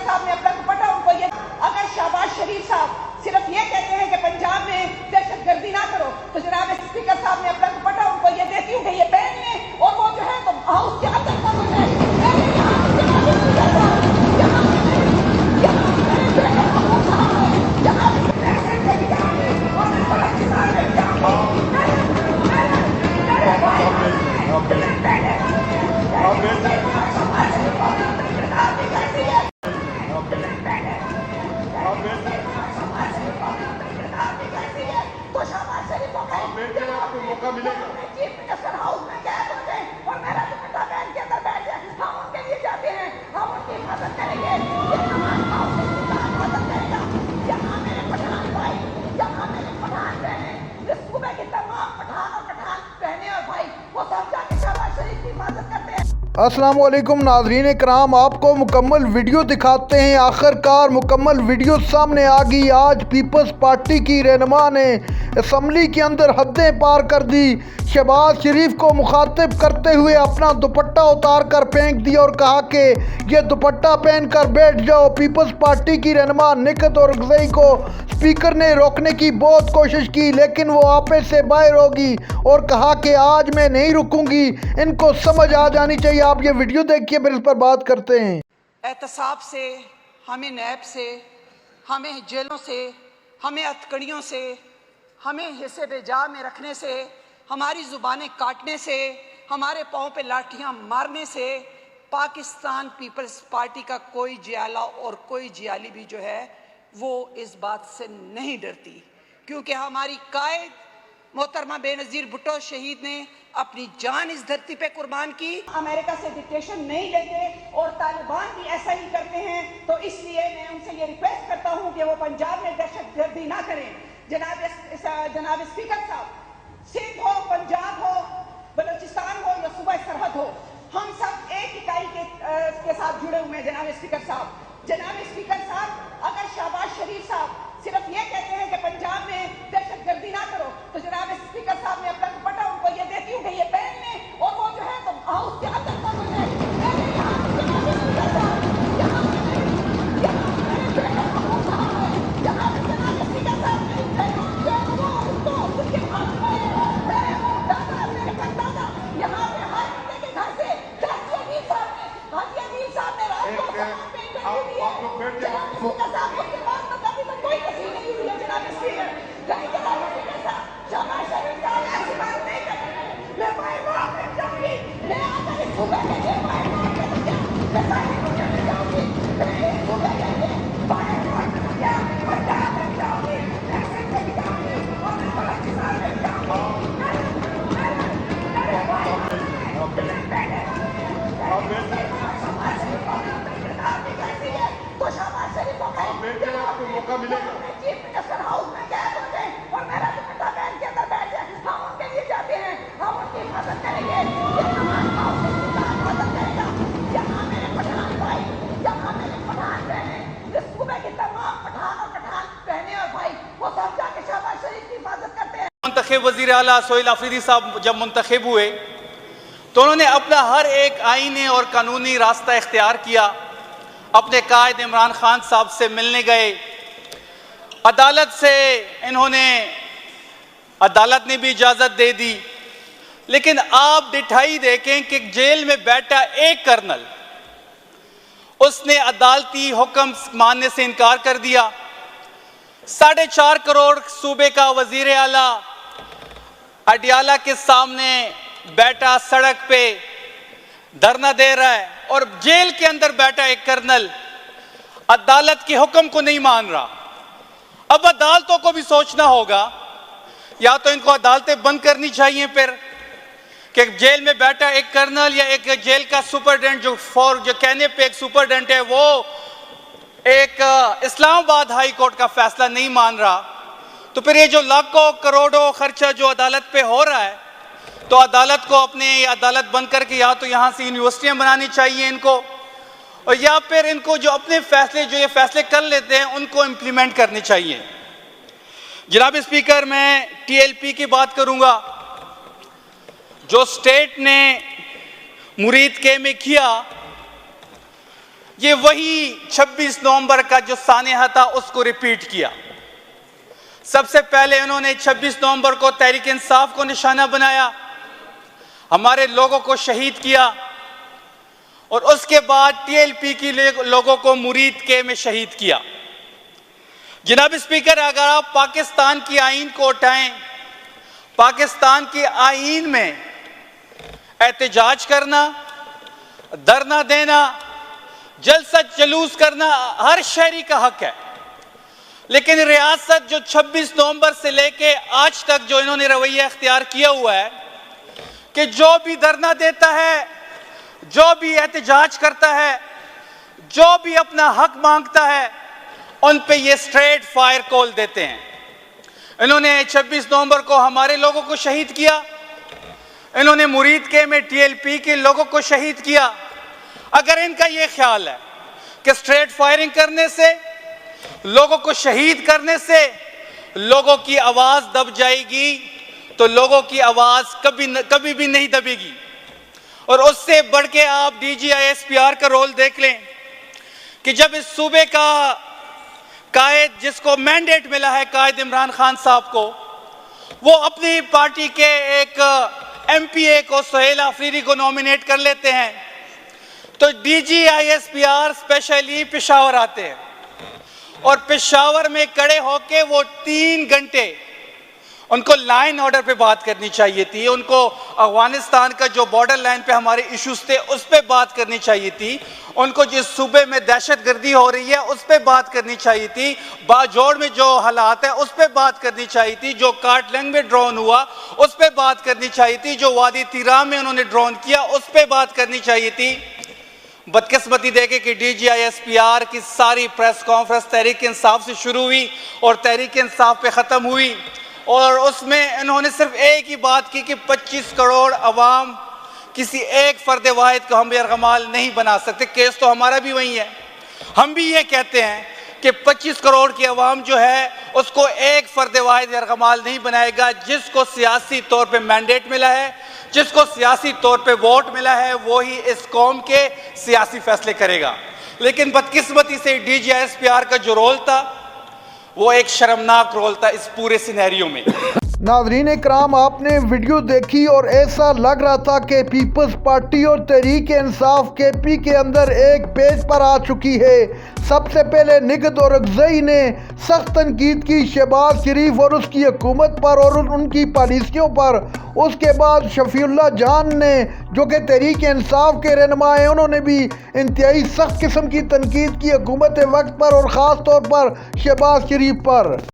Speaker साहब ने अपना दुपट्टा उनको ये, अगर शहबाज शरीफ साहब सिर्फ ये कहते हैं कि पंजाब में दहशतगर्दी ना करो, तो जनाब स्पीकर साहब ने अपना दुपट्टा उनको ये देती हूँ कि ये पहन लें, और वो जो है तो हाउस के अंदर का जो है आपको मौका मिलेगा। चीफ मिनिस्टर हाउस में गए होते और मेरा दुपट्टा पहन के अंदर बैठ जाए, हम उनके लिए जाते हैं, हम उनकी हिफाजत करेंगे। ये हमारे हाउस की हिफाजत करेगा। यहाँ मेरे पठान भाई, यहाँ मेरे पठान बहने, इस सूबे के तमाम पठान और पठान बहने और भाई वो सब जाके शहबाज शरीफ की हिफाजत करते हैं। अस्सलाम वालेकुम नाज़रीन कराम, आपको मुकम्मल वीडियो दिखाते हैं। आखिरकार मुकम्मल वीडियो सामने आ गई। आज पीपल्स पार्टी की रहनुमा ने असम्बली के अंदर हदें पार कर दी। शहबाज शरीफ को मुखातिब करते हुए अपना दुपट्टा उतार कर फेंक दिया और कहा कि ये दुपट्टा पहन कर बैठ जाओ। पीपल्स पार्टी की रहनुमा निकत और गज़ई को स्पीकर ने रोकने की बहुत कोशिश की, लेकिन वो आपे से बाहर होगी और कहा कि आज मैं नहीं रुकूंगी, इनको समझ आ जानी चाहिए। आप ये वीडियो देखिए, फिर इस पर बात करते हैं। एहतसाब से, हमें नैब से, हमें जेलों से, हमें हथकड़ियों से, हमें हिस्से बेजा में रखने से, हमारी ज़ुबानें काटने से, हमारे पाँव पे लाठियाँ मारने से पाकिस्तान पीपल्स पार्टी का कोई जियाला और कोई जियाली भी जो है वो इस बात से नहीं डरती, क्योंकि हमारी कायद मोहतरमा बेनज़ीर भुट्टो शहीद ने अपनी जान इस धरती पे कुर्बान की। अमेरिका से डिक्टेशन नहीं लेते और तालिबान भी ऐसा ही करते हैं, तो इसलिए मैं उनसे ये रिक्वेस्ट करता हूँ कि वो पंजाब में दहशतगर्दी ना करें। जनाब स्पीकर साहब, सिंध हो, पंजाब हो, बलूचिस्तान हो या सूबा सरहद हो, हम सब एक इकाई के साथ जुड़े हुए हैं। जनाब स्पीकर साहब, अगर शहबाज शरीफ साहब सिर्फ ये कहते हैं कि पंजाब में दहशतगर्दी ना करो, तो जनाब स्पीकर साहब ने अपना दुपट्टा उनको ये देती हूँ कि ये पहन लें, और वो जो है तो हाउस के अंदर का जो है आपको मौका मिलेगा। चीफ मिनिस्टर हाउस में गए होते और मेरा दुपट्टा पहन के अंदर बैठ जाए, हम उनके लिए जाते हैं, हम उनकी हिफाजत करेंगे। ये हमारे हाउस की हिफाजत करेगा। यहाँ मेरे पठान भाई, यहाँ मेरे पठान बहने, इस सूबे के तमाम पठान और पठान बहने और भाई वो सब जाके शहबाज शरीफ की हिफाजत करते हैं। मुंतखब वज़ीर आला सोहेल आफरीदी साहब जब मुंतखब हुए तो उन्होंने अपना हर एक आईनी और कानूनी रास्ता इख्तियार किया। अपने कायद इमरान खान साहब से मिलने गए, अदालत से अदालत ने भी इजाज़त दे दी, लेकिन आप डिठाई देखें कि जेल में बैठा एक कर्नल, उसने अदालती हुक्म मानने से इनकार कर दिया। 4.5 करोड़ सूबे का वज़ीर आला अडियाला के सामने बैठा सड़क पे धरना दे रहा है, और जेल के अंदर बैठा एक कर्नल अदालत के हुक्म को नहीं मान रहा। अब अदालतों को भी सोचना होगा, या तो इनको अदालतें बंद करनी चाहिए फिर कि जेल में बैठा एक कर्नल या एक जेल का सुपरडेंट जो कहने पे एक सुपरडेंट है, वो एक इस्लामाबाद हाई कोर्ट का फैसला नहीं मान रहा, तो फिर ये जो लाखों करोड़ों खर्चा जो अदालत पे हो रहा है, तो अदालत को अपने अदालत बंद करके या तो यहाँ से यूनिवर्सिटियाँ बनानी चाहिए इनको, और या फिर इनको जो अपने फैसले जो ये फैसले कर लेते हैं उनको इम्प्लीमेंट करने चाहिए। जनाब स्पीकर, मैं TLP की बात करूँगा। जो स्टेट ने मुरीद के में किया, ये वही 26 नवंबर का जो सानेहा था उसको रिपीट किया। सबसे पहले उन्होंने 26 नवंबर को तहरीक इंसाफ को निशाना बनाया, हमारे लोगों को शहीद किया, और उसके बाद टीएलपी की लोगों को मुरीद के में शहीद किया। जनाब स्पीकर, अगर आप पाकिस्तान की आईन को उठाएं, पाकिस्तान की आईन में एहतजाज करना, धरना देना, जलसा जुलूस करना हर शहरी का हक है, लेकिन रियासत जो 26 नवंबर से लेके आज तक जो इन्होंने रवैया अख्तियार किया हुआ है कि जो भी धरना देता है, जो भी एहतजाज करता है, जो भी अपना हक मांगता है, उन पे ये स्ट्रेट फायर कॉल देते हैं। इन्होंने 26 नवंबर को हमारे लोगों को शहीद किया, इन्होंने मुरीद के में टीएलपी के लोगों को शहीद किया। अगर इनका ये ख्याल है कि स्ट्रेट फायरिंग करने से, लोगों को शहीद करने से लोगों की आवाज दब जाएगी, तो लोगों की आवाज कभी भी नहीं दबेगी। और उससे बढ़ के आप DGISPR का रोल देख लें कि जब इस सूबे का कायद, जिसको मैंडेट मिला है कायद इमरान खान साहब को, वो अपनी पार्टी के एक MPA को, सुहेल आफरीदी को नॉमिनेट कर लेते हैं, तो DGISPR स्पेशली पेशावर आते हैं और पेशावर में खड़े होके वो 3 घंटे, उनको लाइन ऑर्डर पे बात करनी चाहिए थी, उनको अफगानिस्तान का जो बॉर्डर लाइन पे हमारे इश्यूज थे उस पे बात करनी चाहिए थी, उनको जिस सूबे में दहशतगर्दी हो रही है उस पे बात करनी चाहिए थी, बाजोड़ में जो हालात है उस पे बात करनी चाहिए थी, जो कार्टलैंग में ड्रोन हुआ उस पे बात करनी चाहिए थी, जो वादी तिरा में उन्होंने ड्रोन किया उस पे बात करनी चाहिए थी। बदकिस्मती देखे कि DGISPR की सारी प्रेस कॉन्फ्रेंस तहरीक इंसाफ से शुरू हुई और तहरीक इंसाफ पे ख़त्म हुई, और उसमें इन्होंने सिर्फ एक ही बात की कि 25 करोड़ अवाम किसी एक फर्द वाहिद को हम यरगमाल नहीं बना सकते। केस तो हमारा भी वही है, हम भी ये कहते हैं कि 25 करोड़ की अवाम जो है उसको एक फर्द वाहिद यरगमाल नहीं बनाएगा। जिसको सियासी तौर पे मैंडेट मिला है, जिसको सियासी तौर पे वोट मिला है, वो ही इस कौम के सियासी फैसले करेगा। लेकिन बदकिस्मती से DGISPR का जो रोल था वो एक शर्मनाक रोल था इस पूरे सिनेरियो में। नाज़रीन इकराम, आपने वीडियो देखी और ऐसा लग रहा था कि पीपल्स पार्टी और तहरीक इंसाफ KP के अंदर एक पेज पर आ चुकी है। सबसे पहले निगहत और अगज़ई ने सख्त तनकीद की शहबाज शरीफ और उसकी हुकूमत पर और उनकी पॉलिसियों पर। उसके बाद शफीउल्लाह जान ने, जो कि तहरीक इंसाफ के रहनुमा हैं, उन्होंने भी इंतहाई सख्त किस्म की तनकीद की हुकूमत वक्त पर और ख़ास तौर पर शहबाज शरीफ पर।